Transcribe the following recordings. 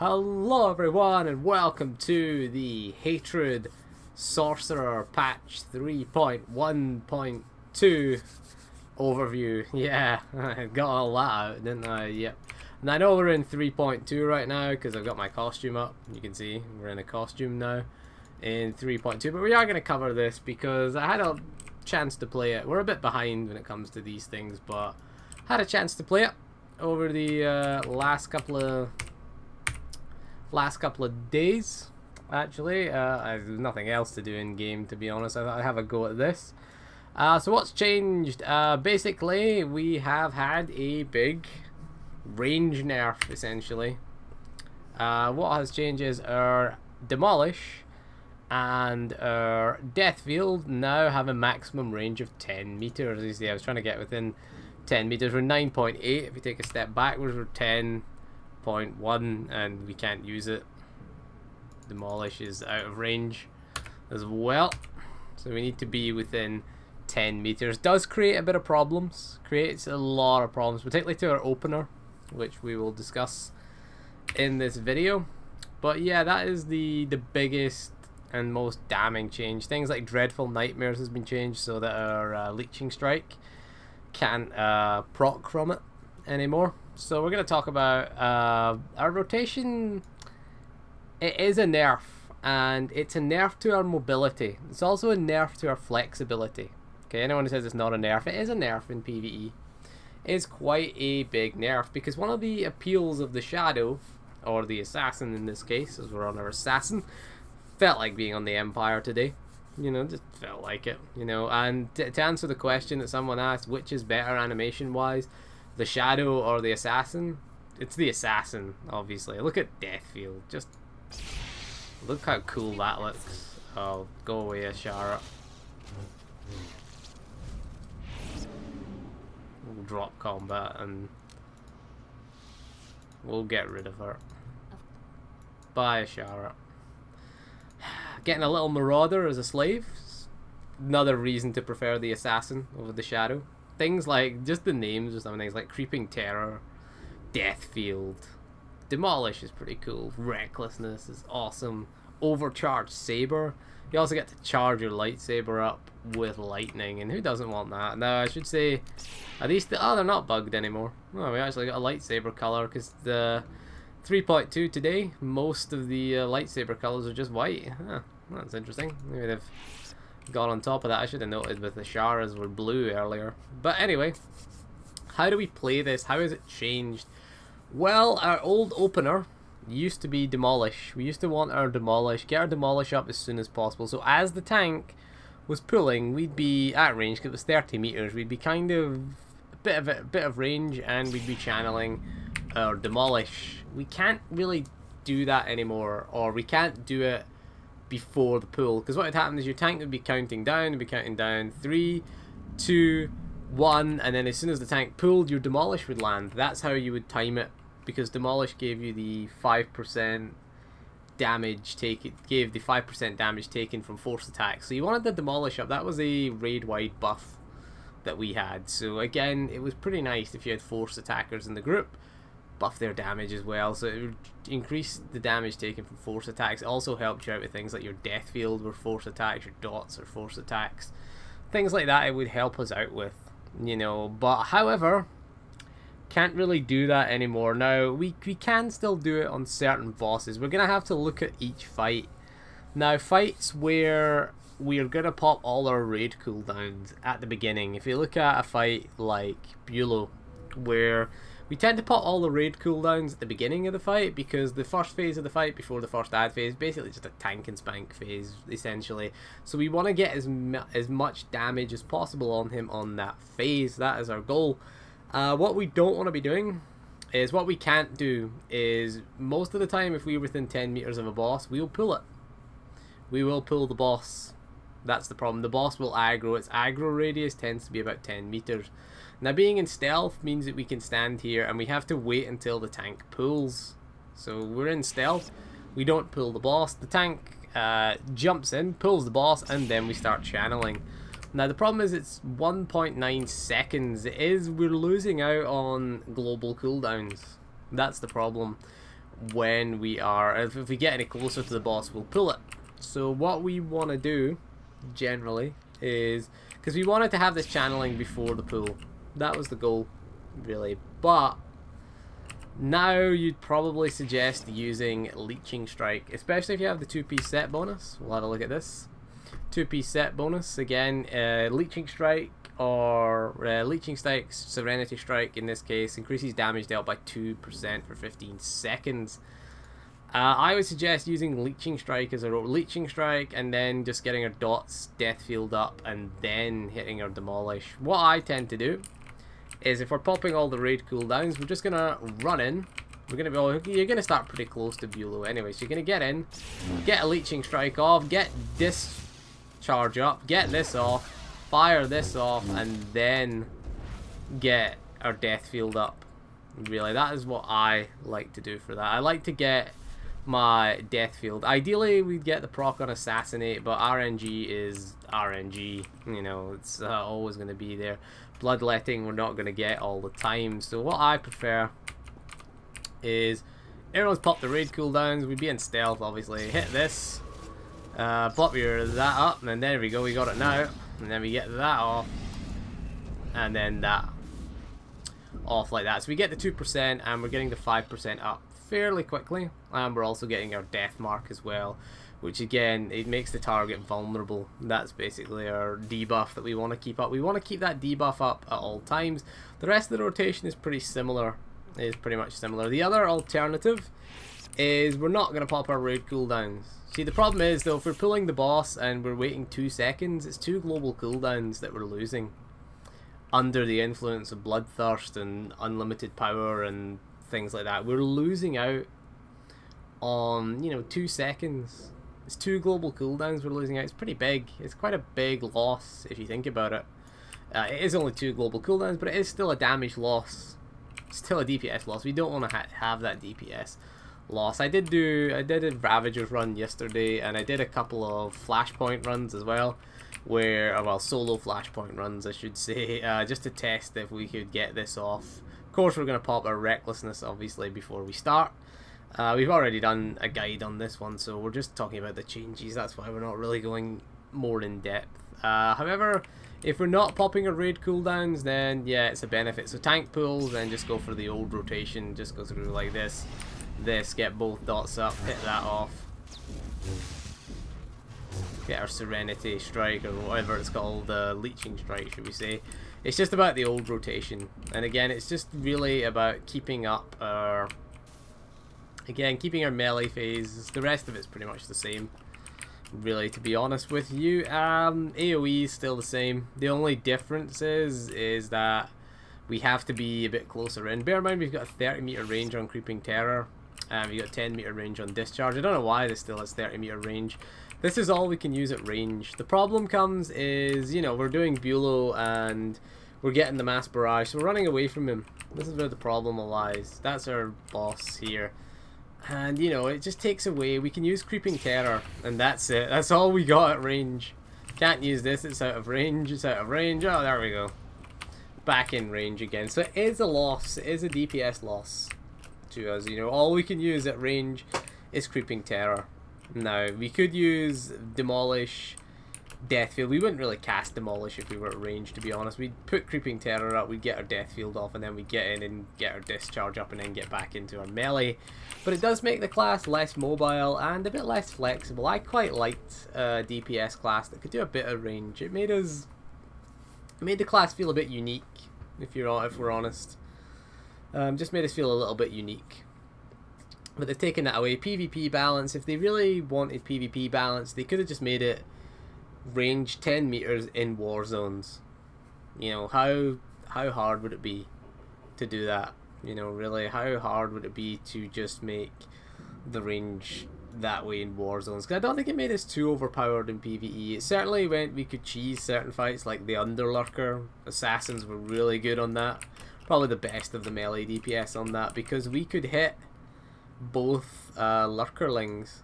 Hello everyone and welcome to the Hatred Sorcerer patch 3.1.2 overview. Yeah, I got all that out, didn't I? Yep. And I know we're in 3.2 right now because I've got my costume up. You can see we're in a costume now in 3.2, but we are going to cover this because I had a chance to play it. We're a bit behind when it comes to these things, but had a chance to play it over the last couple of days. Actually, I have nothing else to do in game, to be honest. I thought I'd have a go at this. So what's changed? Basically, we have had a big range nerf, essentially. What has changed is our Demolish and our Death Field now have a maximum range of 10 meters. You see, I was trying to get within 10 meters. We're 9.8. If we take a step backwards, we're 10.1 and we can't use it. Demolish is out of range as well, so we need to be within 10 meters. Does create a bit of problems, creates a lot of problems, particularly to our opener, which we will discuss in this video. But yeah, that is the biggest and most damning change. Things like Dreadful Nightmares has been changed so that our Leeching Strike can't proc from it anymore. So we're going to talk about our rotation. It is a nerf, and it's a nerf to our mobility. It's also a nerf to our flexibility. Okay, anyone who says it's not a nerf, it is a nerf in PvE. It's quite a big nerf, because one of the appeals of the Shadow, or the Assassin in this case, as we're on our Assassin, felt like being on the Empire today. You know, just felt like it, you know. And to answer the question that someone asked, which is better animation-wise, the Shadow or the Assassin? It's the Assassin, obviously. Look at Deathfield. Just look how cool that looks. Oh, go away, Ashara. We'll drop combat and we'll get rid of her. Bye, Ashara. Getting a little Marauder as a slave. Another reason to prefer the Assassin over the Shadow. Things like, just the names or some things like Creeping Terror, Deathfield, Demolish is pretty cool, Recklessness is awesome, Overcharged Saber. You also get to charge your lightsaber up with lightning, and who doesn't want that? Now I should say, at least they're not bugged anymore. Oh, we actually got a lightsaber color, because the 3.2 today, most of the lightsaber colors are just white. Huh, that's interesting. Maybe they've gone on top of that. I should have noted with the Sharas were blue earlier. But anyway, how do we play this? How has it changed? Well, our old opener used to be Demolish. We used to want our Demolish, get our Demolish up as soon as possible. So as the tank was pulling, we'd be at range, because it was 30 meters. We'd be kind of a bit of range, and we'd be channeling our Demolish. We can't really do that anymore, or we can't do it before the pull, because what would happen is your tank would be counting down, 3, 2, 1, and then as soon as the tank pulled, your Demolish would land. That's how you would time it, because Demolish gave you the 5% damage taken, gave the 5% damage taken from force attacks. So you wanted the Demolish up. That was a raid-wide buff that we had. So again, it was pretty nice if you had force attackers in the group. Buff their damage as well, so it would increase the damage taken from force attacks. It also helped you out with things like your Death Field were force attacks, your dots are force attacks, things like that. It would help us out with, you know. But however, can't really do that anymore. Now we can still do it on certain bosses. We're gonna have to look at each fight. Now, fights where we are gonna pop all our raid cooldowns at the beginning. If you look at a fight like Bulow, where we tend to put all the raid cooldowns at the beginning of the fight, because the first phase of the fight before the first ad phase, basically just a tank and spank phase, essentially. So we want to get as much damage as possible on him on that phase. That is our goal. What we don't want to be doing is, what we can't do is, most of the time if we're within 10 meters of a boss, we'll pull it. We will pull the boss. That's the problem. The boss will aggro. Its aggro radius tends to be about 10 meters. Now, being in stealth means that we can stand here and we have to wait until the tank pulls. So we're in stealth, we don't pull the boss, the tank jumps in, pulls the boss, and then we start channeling. Now the problem is it's 1.9 seconds. We're losing out on global cooldowns. That's the problem. when we are, if we get any closer to the boss, we'll pull it. So what we want to do generally is, because we wanted to have this channeling before the pull, that was the goal really, but now you'd probably suggest using Leeching Strike, especially if you have the 2-piece set bonus. We'll have a look at this 2-piece set bonus again. Leeching Strike or Leeching Strike, Serenity Strike in this case, increases damage dealt by 2% for 15 seconds. I would suggest using Leeching Strike as a Leeching Strike and then just getting our Dot's Death Field up and then hitting our Demolish. What I tend to do is, if we're popping all the raid cooldowns, we're just gonna run in. We're gonna be, you're gonna start pretty close to Bulow anyway, so you're gonna get in, get a Leeching Strike off, get this charge up, get this off, fire this off, and then get our Death Field up. Really, that is what I like to do for that. I like to get my Death Field. Ideally, we'd get the proc on Assassinate, but RNG is RNG. You know, it's always going to be there. Bloodletting, we're not going to get all the time. So what I prefer is, everyone's pop the raid cooldowns. We'd be in stealth, obviously. Hit this. Pop your that up, and then there we go. We got it now. And then we get that off, and then that off like that. So we get the 2%, and we're getting the 5% up fairly quickly, and we're also getting our death mark as well, which again, it makes the target vulnerable. That's basically our debuff that we want to keep up. We want to keep that debuff up at all times. The rest of the rotation is pretty similar, pretty much similar. The other alternative is we're not going to pop our raid cooldowns. See, the problem is though, if we're pulling the boss and we're waiting 2 seconds, it's 2 global cooldowns that we're losing under the influence of Bloodthirst and unlimited power and things like that. We're losing out on, you know, 2 seconds. It's 2 global cooldowns we're losing out. It's pretty big. It's quite a big loss if you think about it. It is only 2 global cooldowns, but it is still a damage loss. It's still a DPS loss. We don't want to have that DPS loss. I did a Ravagers run yesterday, and I did a couple of Flashpoint runs as well, where, well, solo Flashpoint runs I should say, just to test if we could get this off. Of course, we're going to pop our Recklessness obviously before we start. We've already done a guide on this one, so we're just talking about the changes. That's why we're not really going more in depth. However, if we're not popping our raid cooldowns, then yeah, it's a benefit. So tank pulls, then just go for the old rotation. Just go through like this, get both dots up, hit that off. Get our Serenity Strike, or whatever it's called, Leeching Strike, should we say. It's just about the old rotation. And again, it's just really about keeping up our... Again, keeping our melee phase. The rest of it's pretty much the same, really, to be honest with you. AoE is still the same. The only difference is that we have to be a bit closer in. Bear in mind, we've got a 30-meter range on Creeping Terror. We've got 10-meter range on Discharge. I don't know why this still has 30-meter range. This is all we can use at range. The problem comes is, you know, we're doing Bulow and we're getting the Mass Barrage, so we're running away from him. This is where the problem lies. That's our boss here. And, you know, it just takes away. We can use Creeping Terror, and that's it. That's all we got at range. Can't use this, it's out of range, it's out of range. Oh, there we go. Back in range again. So it is a loss, it is a DPS loss to us. You know, all we can use at range is Creeping Terror. Now, we could use Demolish, Death Field. We wouldn't really cast Demolish if we were at range, to be honest. We'd put Creeping Terror up, we'd get our Death Field off, and then we'd get in and get our Discharge up, and then get back into our melee. But it does make the class less mobile and a bit less flexible. I quite liked a DPS class that could do a bit of range. It made the class feel a bit unique, if we're honest. Just made us feel a little bit unique. But they've taken that away. PvP balance, if they really wanted PvP balance, they could have just made it range 10 meters in war zones. You know, how hard would it be to do that? You know, really, how hard would it be to just make the range that way in war zones? Because I don't think it made us too overpowered in PvE. It certainly meant we could cheese certain fights, like the Underlurker. Assassins were really good on that. Probably the best of the melee DPS on that, because we could hit both Lurkerlings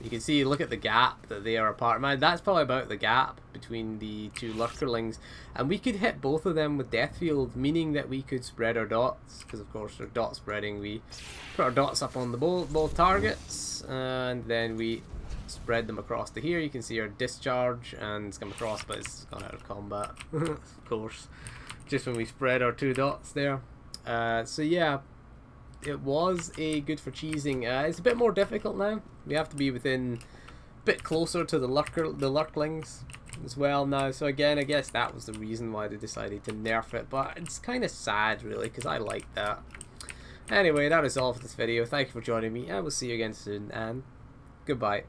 You can see, look at the gap that they are apart. Man, that's probably about the gap between the two lurkerlings. And we could hit both of them with Deathfield, meaning that we could spread our dots. Because, of course, our dot spreading, we put our dots up on the both targets. And then we spread them across to here. You can see our discharge, and it's come across, but it's gone out of combat. Of course. Just when we spread our two dots there. So, yeah. It was a good for cheesing. It's a bit more difficult now. We have to be within a bit closer to the lurklings as well now. So again, I guess that was the reason why they decided to nerf it. But it's kind of sad, really, because I like that. Anyway, that is all for this video. Thank you for joining me. I will see you again soon, and goodbye.